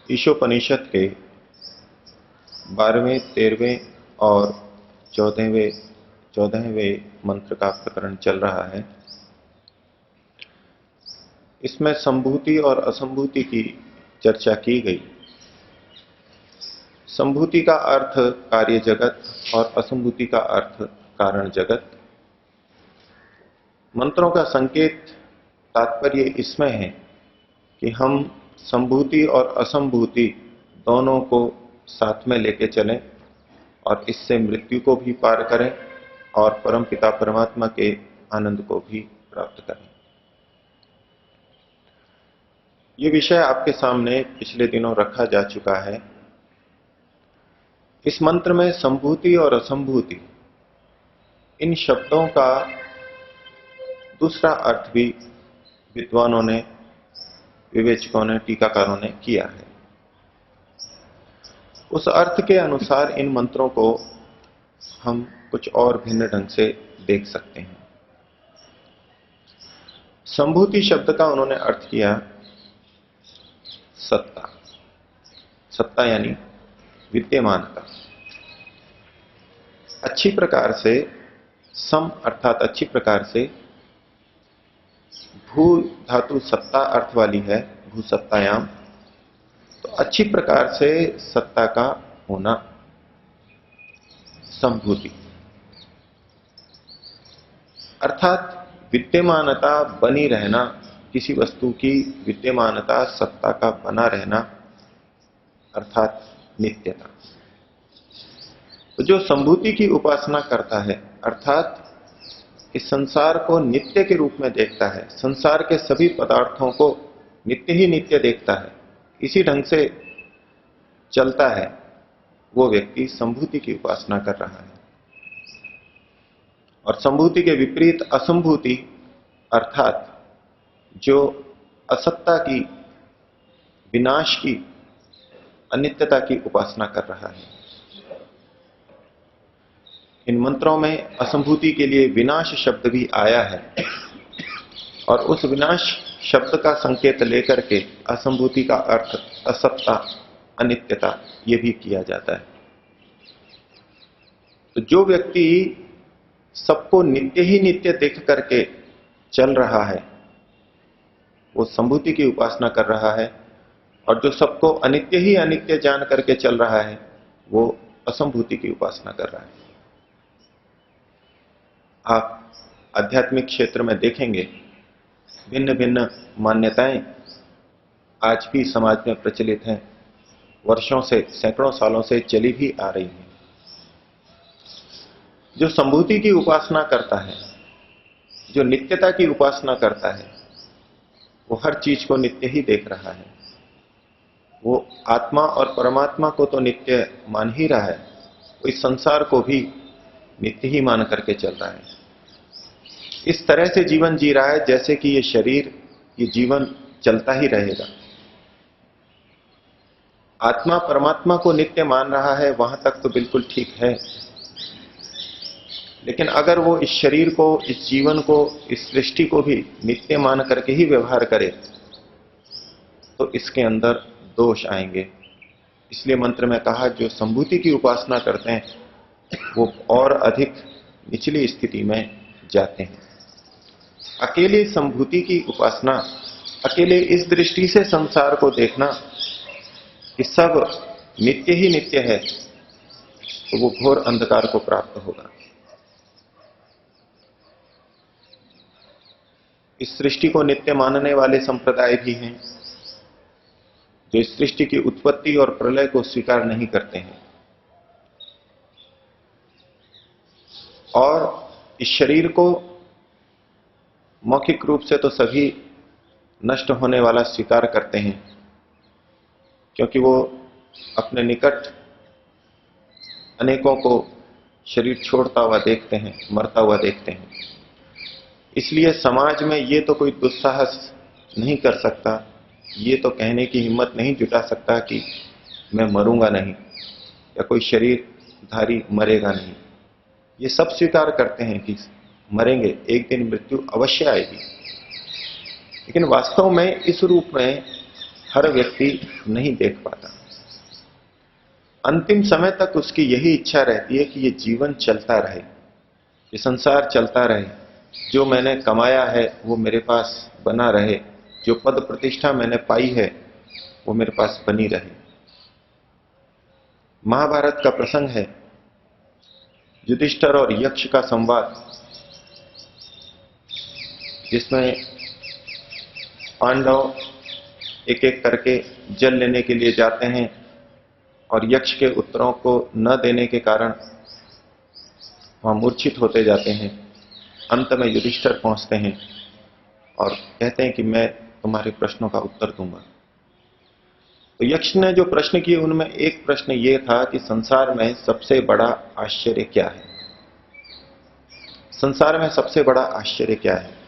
ईशोपनिषद के 12वें, 13वें और 14वें मंत्र का प्रकरण चल रहा है। इसमें संभूति और असंभूति की चर्चा की गई। संभूति का अर्थ कार्य जगत और असंभूति का अर्थ कारण जगत। मंत्रों का संकेत तात्पर्य इसमें है कि हम संभूति और असंभूति दोनों को साथ में लेके चलें और इससे मृत्यु को भी पार करें और परमपिता परमात्मा के आनंद को भी प्राप्त करें। ये विषय आपके सामने पिछले दिनों रखा जा चुका है। इस मंत्र में संभूति और असंभूति इन शब्दों का दूसरा अर्थ भी विद्वानों ने, विवेचकों ने, टीकाकारों ने किया है। उस अर्थ के अनुसार इन मंत्रों को हम कुछ और भिन्न ढंग से देख सकते हैं। संभूति शब्द का उन्होंने अर्थ किया सत्ता। सत्ता यानी विद्यमानता। अच्छी प्रकार से सम अर्थात अच्छी प्रकार से भू धातु सत्ता अर्थ वाली है, भू सत्तायाम, तो अच्छी प्रकार से सत्ता का होना संभूति अर्थात विद्यमानता, बनी रहना, किसी वस्तु की विद्यमानता, सत्ता का बना रहना अर्थात नित्यता। तो जो संभूति की उपासना करता है अर्थात इस संसार को नित्य के रूप में देखता है, संसार के सभी पदार्थों को नित्य ही नित्य देखता है, इसी ढंग से चलता है, वो व्यक्ति संभूति की उपासना कर रहा है। और संभूति के विपरीत असंभूति अर्थात जो असत्ता की, विनाश की, अनित्यता की उपासना कर रहा है। इन मंत्रों में असंभूति के लिए विनाश शब्द भी आया है और उस विनाश शब्द का संकेत लेकर के असंभूति का अर्थ असत्ता, अनित्यता ये भी किया जाता है। तो जो व्यक्ति सबको नित्य ही नित्य देख करके चल रहा है वो संभूति की उपासना कर रहा है, और जो सबको अनित्य ही अनित्य जान करके चल रहा है वो असंभूति की उपासना कर रहा है। आप आध्यात्मिक क्षेत्र में देखेंगे भिन्न भिन्न मान्यताएं आज भी समाज में प्रचलित हैं, वर्षों से, सैकड़ों सालों से चली भी आ रही हैं। जो संभूति की उपासना करता है, जो नित्यता की उपासना करता है, वो हर चीज को नित्य ही देख रहा है। वो आत्मा और परमात्मा को तो नित्य मान ही रहा है, वो इस संसार को भी नित्य ही मान करके चल रहा है। इस तरह से जीवन जी रहा है जैसे कि ये शरीर, ये जीवन चलता ही रहेगा। आत्मा परमात्मा को नित्य मान रहा है, वहां तक तो बिल्कुल ठीक है, लेकिन अगर वो इस शरीर को, इस जीवन को, इस सृष्टि को भी नित्य मान करके ही व्यवहार करे तो इसके अंदर दोष आएंगे। इसलिए मंत्र में कहा जो संभूति की उपासना करते हैं वो और अधिक निचली स्थिति में जाते हैं। अकेले संभूति की उपासना, अकेले इस दृष्टि से संसार को देखना कि सब नित्य ही नित्य है, तो वो घोर अंधकार को प्राप्त होगा। इस सृष्टि को नित्य मानने वाले संप्रदाय भी हैं जो इस सृष्टि की उत्पत्ति और प्रलय को स्वीकार नहीं करते हैं और इस शरीर को मौखिक रूप से तो सभी नष्ट होने वाला स्वीकार करते हैं, क्योंकि वो अपने निकट अनेकों को शरीर छोड़ता हुआ देखते हैं, मरता हुआ देखते हैं। इसलिए समाज में ये तो कोई दुस्साहस नहीं कर सकता, ये तो कहने की हिम्मत नहीं जुटा सकता कि मैं मरूंगा नहीं या कोई शरीरधारी मरेगा नहीं। ये सब स्वीकार करते हैं कि मरेंगे, एक दिन मृत्यु अवश्य आएगी, लेकिन वास्तव में इस रूप में हर व्यक्ति नहीं देख पाता। अंतिम समय तक उसकी यही इच्छा रहती है कि ये जीवन चलता रहे, ये संसार चलता रहे, जो मैंने कमाया है वो मेरे पास बना रहे, जो पद प्रतिष्ठा मैंने पाई है वो मेरे पास बनी रहे। महाभारत का प्रसंग है, युधिष्ठिर और यक्ष का संवाद, जिसमें पांडव एक एक करके जल लेने के लिए जाते हैं और यक्ष के उत्तरों को न देने के कारण वहां मूर्छित होते जाते हैं। अंत में युधिष्ठिर पहुंचते हैं और कहते हैं कि मैं तुम्हारे प्रश्नों का उत्तर दूंगा। तो यक्ष ने जो प्रश्न किए उनमें एक प्रश्न ये था कि संसार में सबसे बड़ा आश्चर्य क्या है? संसार में सबसे बड़ा आश्चर्य क्या है?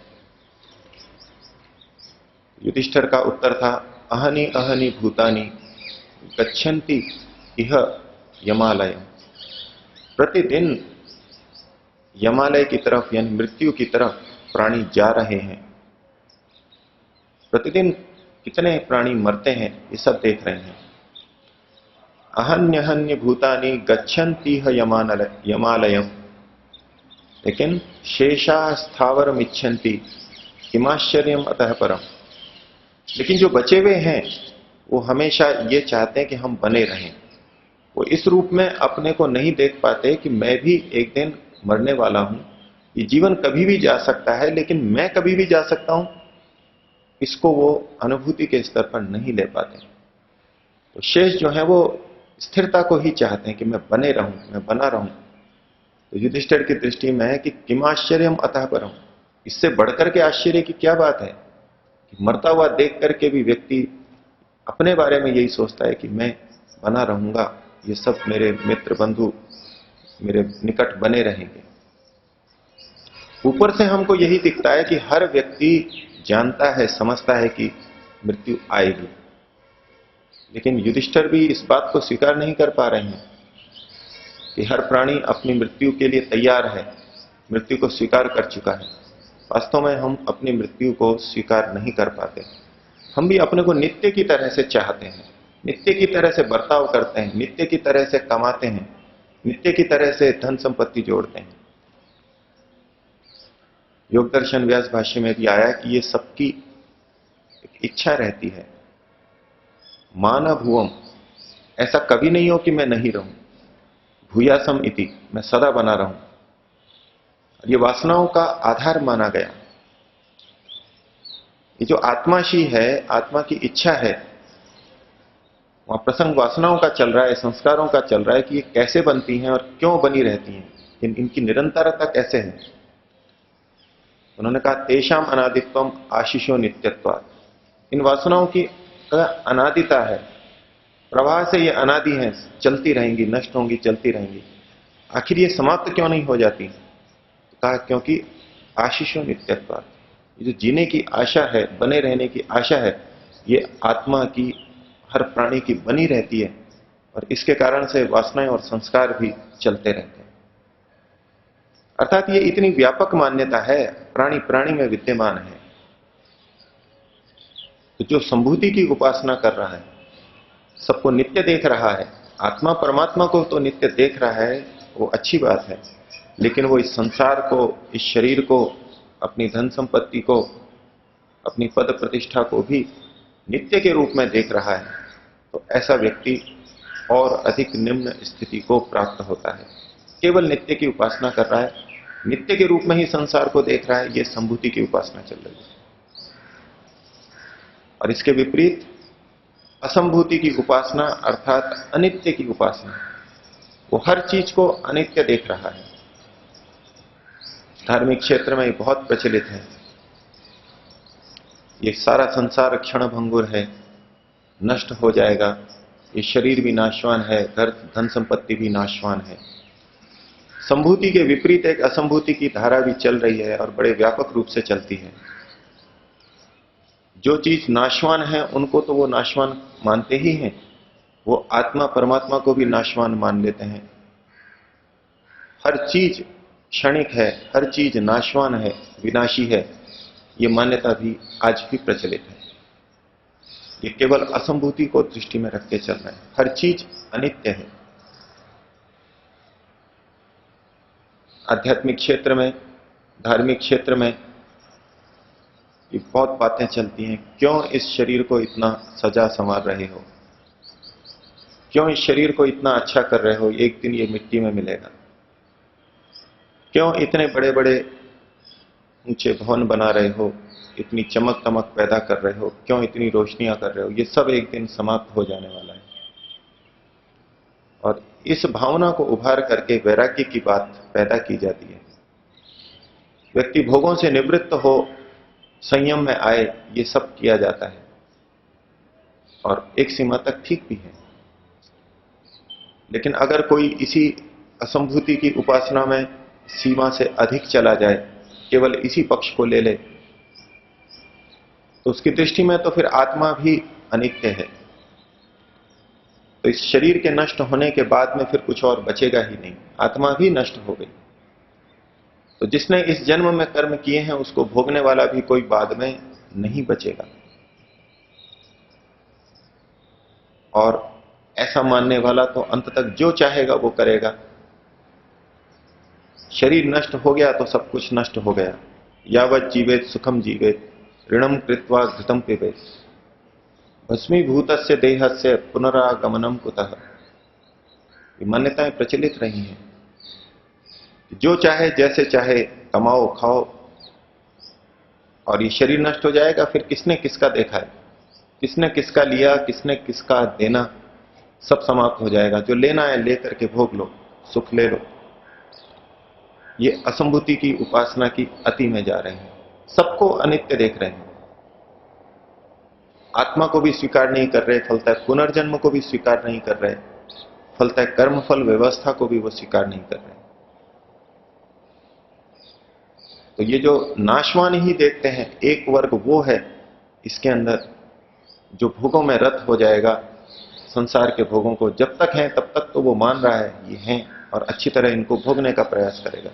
युधिष्ठिर का उत्तर था, अहनि अहनि भूतानि गच्छन्ति इह यमालय। प्रतिदिन यमालय की तरफ यानी मृत्यु की तरफ प्राणी जा रहे हैं। प्रतिदिन कितने प्राणी मरते हैं ये सब देख रहे हैं। अहन्यहन्य भूतानि गच्छन्ति इह यमालयम, लेकिन शेषा स्थावरम इच्छन्ति किमाश्चर्यम अतः परम। लेकिन जो बचे हुए हैं वो हमेशा ये चाहते हैं कि हम बने रहें। वो इस रूप में अपने को नहीं देख पाते कि मैं भी एक दिन मरने वाला हूं, ये जीवन कभी भी जा सकता है लेकिन मैं कभी भी जा सकता हूं, इसको वो अनुभूति के स्तर पर नहीं ले पाते। तो शेष जो है वो स्थिरता को ही चाहते हैं कि मैं बने रहूं, मैं बना रहूं। तो युधिष्ठिर की दृष्टि में है कि किमाश्चर्यम अतः परम, इससे बढ़कर के आश्चर्य की क्या बात है कि मरता हुआ देख करके भी व्यक्ति अपने बारे में यही सोचता है कि मैं बना रहूंगा, ये सब मेरे मित्र बंधु मेरे निकट बने रहेंगे। ऊपर से हमको यही दिखता है कि हर व्यक्ति जानता है, समझता है कि मृत्यु आएगी, लेकिन युधिष्ठिर भी इस बात को स्वीकार नहीं कर पा रहे हैं कि हर प्राणी अपनी मृत्यु के लिए तैयार है, मृत्यु को स्वीकार कर चुका है। वास्तव में हम अपनी मृत्यु को स्वीकार नहीं कर पाते। हम भी अपने को नित्य की तरह से चाहते हैं, नित्य की तरह से बर्ताव करते हैं, नित्य की तरह से कमाते हैं, नित्य की तरह से धन संपत्ति जोड़ते हैं। योग दर्शन व्यास भाष्य में भी आया कि ये सबकी इच्छा रहती है। माना भुवम, ऐसा कभी नहीं हो कि मैं नहीं रहूं। भूयासम इति, मैं सदा बना रहूं। ये वासनाओं का आधार माना गया। ये जो आत्माशी है, आत्मा की इच्छा है, वहां प्रसंग वासनाओं का चल रहा है, संस्कारों का चल रहा है कि ये कैसे बनती हैं और क्यों बनी रहती हैं, इनकी निरंतरता कैसे है। उन्होंने कहा तेषाम अनादित्वम आशीषो नित्यत्वात्, इन वासनाओं की अनादिता है, प्रवाह से ये अनादि हैं, चलती रहेंगी, नष्ट होंगी, चलती रहेंगी। आखिर ये समाप्त क्यों नहीं हो जाती? तो कहा क्योंकि आशीषो नित्यत्वात्, ये जो जीने की आशा है, बने रहने की आशा है, ये आत्मा की, हर प्राणी की बनी रहती है और इसके कारण से वासनाएं और संस्कार भी चलते रहते हैं। अर्थात ये इतनी व्यापक मान्यता है, प्राणी प्राणी में विद्यमान है। तो जो संभूति की उपासना कर रहा है, सबको नित्य देख रहा है, आत्मा परमात्मा को तो नित्य देख रहा है, वो अच्छी बात है, लेकिन वो इस संसार को, इस शरीर को, अपनी धन संपत्ति को, अपनी पद प्रतिष्ठा को भी नित्य के रूप में देख रहा है, तो ऐसा व्यक्ति और अधिक निम्न स्थिति को प्राप्त होता है। केवल नित्य की उपासना कर रहा है, नित्य के रूप में ही संसार को देख रहा है, यह संभूति की उपासना चल रही है। और इसके विपरीत असंभूति की उपासना अर्थात अनित्य की उपासना, वो हर चीज को अनित्य देख रहा है। धार्मिक क्षेत्र में बहुत प्रचलित है, ये सारा संसार क्षण भंगुर है, नष्ट हो जाएगा, ये शरीर भी नाशवान है, घर धन संपत्ति भी नाशवान है। संभूति के विपरीत एक असंभूति की धारा भी चल रही है और बड़े व्यापक रूप से चलती है। जो चीज नाशवान है उनको तो वो नाशवान मानते ही हैं, वो आत्मा परमात्मा को भी नाशवान मान लेते हैं। हर चीज क्षणिक है, हर चीज नाशवान है, विनाशी है, ये मान्यता भी आज भी प्रचलित है। ये केवल असंभूति को दृष्टि में रख के चल रहे हैं। हर चीज अनित्य है। आध्यात्मिक क्षेत्र में, धार्मिक क्षेत्र में ये बहुत बातें चलती हैं। क्यों इस शरीर को इतना सजा संवार रहे हो, क्यों इस शरीर को इतना अच्छा कर रहे हो, एक दिन ये मिट्टी में मिलेगा। क्यों इतने बड़े बड़े ऊंचे भवन बना रहे हो, इतनी चमक तमक पैदा कर रहे हो, क्यों इतनी रोशनियां कर रहे हो, ये सब एक दिन समाप्त हो जाने वाला है। और इस भावना को उभार करके वैराग्य की बात पैदा की जाती है। व्यक्ति भोगों से निवृत्त हो, संयम में आए, ये सब किया जाता है और एक सीमा तक ठीक भी है। लेकिन अगर कोई इसी असंभूति की उपासना में सीमा से अधिक चला जाए, केवल इसी पक्ष को ले ले, तो उसकी दृष्टि में तो फिर आत्मा भी अनित्य है। तो इस शरीर के नष्ट होने के बाद में फिर कुछ और बचेगा ही नहीं, आत्मा भी नष्ट हो गई। तो जिसने इस जन्म में कर्म किए हैं उसको भोगने वाला भी कोई बाद में नहीं बचेगा। और ऐसा मानने वाला तो अंत तक जो चाहेगा वो करेगा। शरीर नष्ट हो गया तो सब कुछ नष्ट हो गया। यावत जीवेत सुखम जीवेत, ऋणम कृत्वा घृतम पिबेत, भस्मीभूतस्य देहस्य पुनरागमनम कुतः। ये मान्यताएं प्रचलित रही हैं। जो चाहे जैसे चाहे कमाओ खाओ, और ये शरीर नष्ट हो जाएगा, फिर किसने किसका देखा है, किसने किसका लिया, किसने किसका देना, सब समाप्त हो जाएगा। जो लेना है लेकर के भोग लो, सुख ले लो। ये असंभूति की उपासना की अति में जा रहे हैं। सबको अनित्य देख रहे हैं, आत्मा को भी स्वीकार नहीं कर रहे, फलतः पुनर्जन्म को भी स्वीकार नहीं कर रहे, फलतः कर्मफल व्यवस्था को भी वो स्वीकार नहीं कर रहे। तो ये जो नाशवान ही देखते हैं, एक वर्ग वो है इसके अंदर जो भोगों में रत हो जाएगा। संसार के भोगों को जब तक है तब तक तो वो मान रहा है ये हैं और अच्छी तरह इनको भोगने का प्रयास करेगा।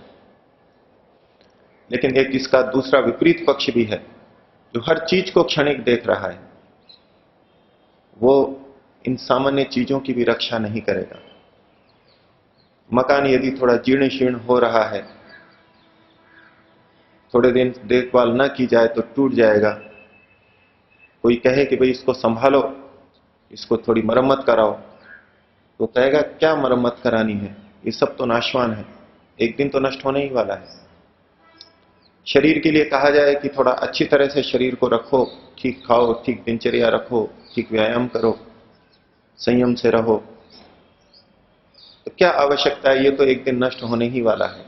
लेकिन एक इसका दूसरा विपरीत पक्ष भी है जो हर चीज को क्षणिक देख रहा है। वो इन सामान्य चीजों की भी रक्षा नहीं करेगा। मकान यदि थोड़ा जीर्ण शीर्ण हो रहा है, थोड़े दिन देखभाल न की जाए तो टूट जाएगा। कोई कहे कि भाई इसको संभालो, इसको थोड़ी मरम्मत कराओ, तो कहेगा क्या मरम्मत करानी है, ये सब तो नाशवान है, एक दिन तो नष्ट होने ही वाला है। शरीर के लिए कहा जाए कि थोड़ा अच्छी तरह से शरीर को रखो, ठीक खाओ, ठीक दिनचर्या रखो, ठीक व्यायाम करो, संयम से रहो, तो क्या आवश्यकता है, ये तो एक दिन नष्ट होने ही वाला है।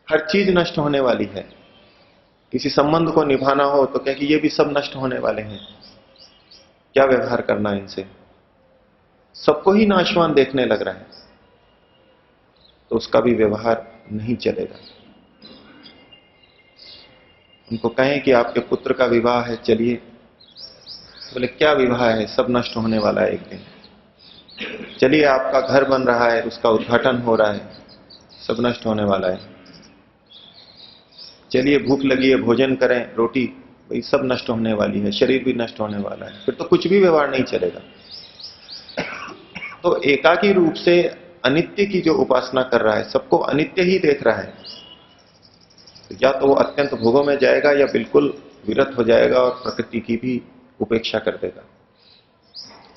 हर चीज नष्ट होने वाली है। किसी संबंध को निभाना हो तो क्या कि ये भी सब नष्ट होने वाले हैं, क्या व्यवहार करना है इनसे। सबको ही नाशवान देखने लग रहा है तो उसका भी व्यवहार नहीं चलेगा। उनको कहें कि आपके पुत्र का विवाह है, चलिए, बोले क्या विवाह है, सब नष्ट होने वाला है एक दिन। चलिए आपका घर बन रहा है, उसका उद्घाटन हो रहा है, सब नष्ट होने वाला है। चलिए भूख लगी है, भोजन करें, रोटी, भाई सब नष्ट होने वाली है, शरीर भी नष्ट होने वाला है, फिर तो कुछ भी व्यवहार नहीं चलेगा। तो एकाकी रूप से अनित्य की जो उपासना कर रहा है, सबको अनित्य ही देख रहा है, तो या तो वो अत्यंत भोगों में जाएगा या बिल्कुल विरत हो जाएगा और प्रकृति की भी उपेक्षा कर देगा,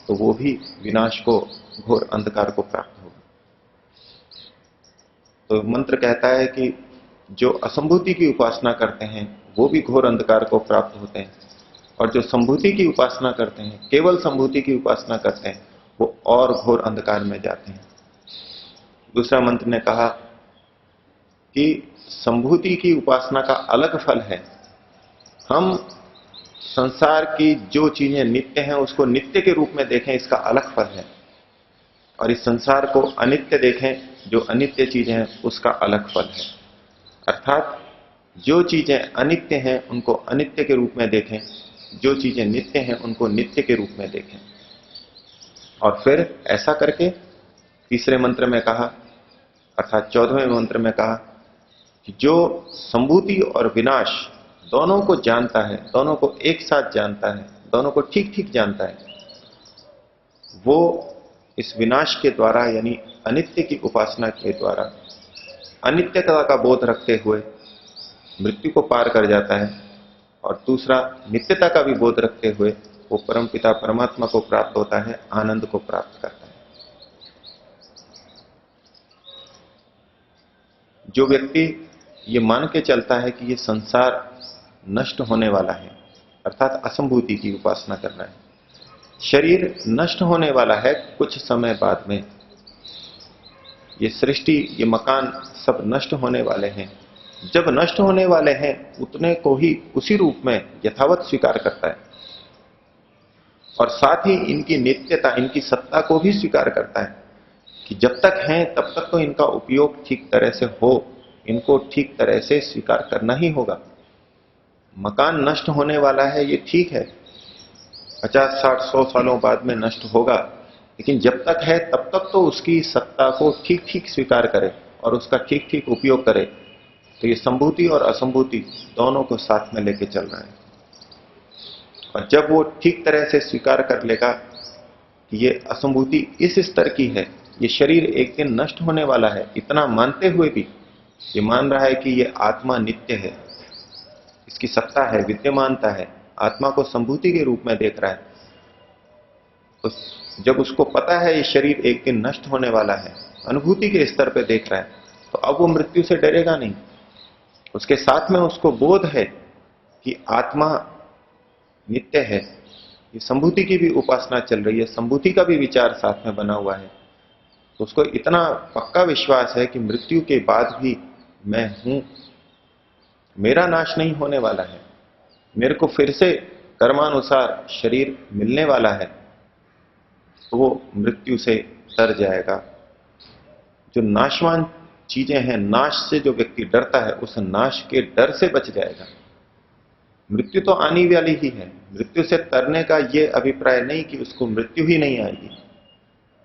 तो वो भी विनाश को, घोर अंधकार को प्राप्त होगा। तो मंत्र कहता है कि जो असंभूति की उपासना करते हैं वो भी घोर अंधकार को प्राप्त होते हैं, और जो संभूति की उपासना करते हैं, केवल संभूति की उपासना करते हैं, वो और घोर अंधकार में जाते हैं। दूसरा मंत्र ने कहा कि संभूति की उपासना का अलग फल है। हम संसार की जो चीजें नित्य हैं उसको नित्य के रूप में देखें, इसका अलग फल है, और इस संसार को अनित्य देखें, जो अनित्य चीजें हैं उसका अलग फल है। अर्थात जो चीजें अनित्य हैं उनको अनित्य के रूप में देखें, जो चीजें नित्य हैं उनको नित्य के रूप में देखें। और फिर ऐसा करके तीसरे मंत्र में कहा, अर्थात 14वें मंत्र में कहा कि जो संभूति और विनाश दोनों को जानता है, दोनों को एक साथ जानता है, दोनों को ठीक ठीक जानता है, वो इस विनाश के द्वारा यानी अनित्य की उपासना के द्वारा अनित्यता का बोध रखते हुए मृत्यु को पार कर जाता है, और दूसरा नित्यता का भी बोध रखते हुए वो परमपिता परमात्मा को प्राप्त होता है, आनंद को प्राप्त करता है। जो व्यक्ति ये मान के चलता है कि ये संसार नष्ट होने वाला है, अर्थात असंभूति की उपासना करना है, शरीर नष्ट होने वाला है कुछ समय बाद में, ये सृष्टि, ये मकान सब नष्ट होने वाले हैं, जब नष्ट होने वाले हैं उतने को ही उसी रूप में यथावत स्वीकार करता है, और साथ ही इनकी नित्यता, इनकी सत्ता को भी स्वीकार करता है कि जब तक हैं तब तक तो इनका उपयोग ठीक तरह से हो, इनको ठीक तरह से स्वीकार करना ही होगा। मकान नष्ट होने वाला है ये ठीक है, 50, 60, 100 सालों बाद में नष्ट होगा, लेकिन जब तक है तब तक तो उसकी सत्ता को ठीक ठीक स्वीकार करे और उसका ठीक ठीक उपयोग करे। तो ये संभूति और असंभूति दोनों को साथ में लेके चल रहा है, और जब वो ठीक तरह से स्वीकार कर लेगा कि ये असंभूति इस स्तर की है, ये शरीर एक दिन नष्ट होने वाला है, इतना मानते हुए भी ये मान रहा है कि ये आत्मा नित्य है, इसकी सत्ता है, विद्यमानता है, आत्मा को संभूति के रूप में देख रहा है, तो जब उसको पता है ये शरीर एक दिन नष्ट होने वाला है, अनुभूति के स्तर पर देख रहा है, तो अब वो मृत्यु से डरेगा नहीं। उसके साथ में उसको बोध है कि आत्मा नित्य है, ये संभूति की भी उपासना चल रही है, संभूति का भी विचार साथ में बना हुआ है, तो उसको इतना पक्का विश्वास है कि मृत्यु के बाद भी मैं हूं, मेरा नाश नहीं होने वाला है, मेरे को फिर से कर्मानुसार शरीर मिलने वाला है, तो वो मृत्यु से डर जाएगा। जो नाशवान चीजें हैं, नाश से जो व्यक्ति डरता है उस नाश के डर से बच जाएगा। मृत्यु तो आने वाली ही है, मृत्यु से तरने का यह अभिप्राय नहीं कि उसको मृत्यु ही नहीं आएगी,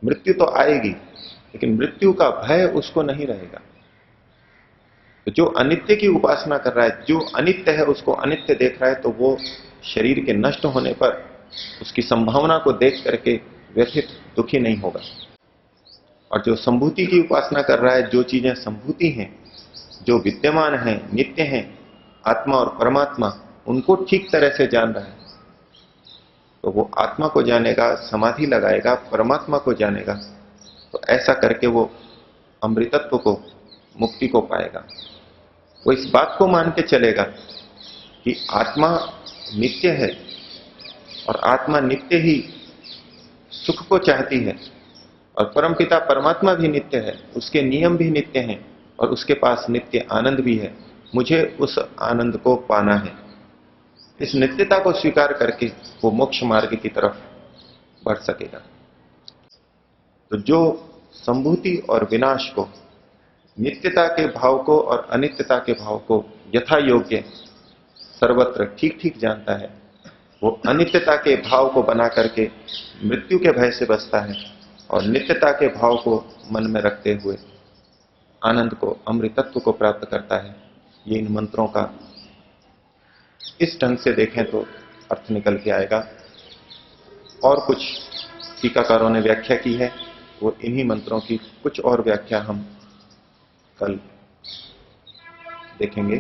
मृत्यु तो आएगी, लेकिन मृत्यु का भय उसको नहीं रहेगा। तो जो अनित्य की उपासना कर रहा है, जो अनित्य है उसको अनित्य देख रहा है, तो वो शरीर के नष्ट होने पर उसकी संभावना को देख करके व्यथित, दुखी नहीं होगा। और जो संभूति की उपासना कर रहा है, जो चीजें संभूति हैं, जो विद्यमान हैं, नित्य हैं, आत्मा और परमात्मा, उनको ठीक तरह से जान रहा है, तो वो आत्मा को जानेगा, समाधि लगाएगा, परमात्मा को जानेगा, तो ऐसा करके वो अमृतत्व को, मुक्ति को पाएगा। वो इस बात को मान के चलेगा कि आत्मा नित्य है और आत्मा नित्य ही सुख को चाहती है, और परमपिता परमात्मा भी नित्य है, उसके नियम भी नित्य हैं, और उसके पास नित्य आनंद भी है, मुझे उस आनंद को पाना है। इस नित्यता को स्वीकार करके वो मोक्ष मार्ग की तरफ बढ़ सकेगा। तो जो संभूति और विनाश को, नित्यता के भाव को और अनित्यता के भाव को यथा योग्य सर्वत्र ठीक ठीक जानता है, वो अनित्यता के भाव को बना करके मृत्यु के भय से बचता है, और नित्यता के भाव को मन में रखते हुए आनंद को, अमृतत्व को प्राप्त करता है। ये इन मंत्रों का इस ढंग से देखें तो अर्थ निकल के आएगा। और कुछ टीकाकारों ने व्याख्या की है, वो इन्हीं मंत्रों की कुछ और व्याख्या हम कल देखेंगे।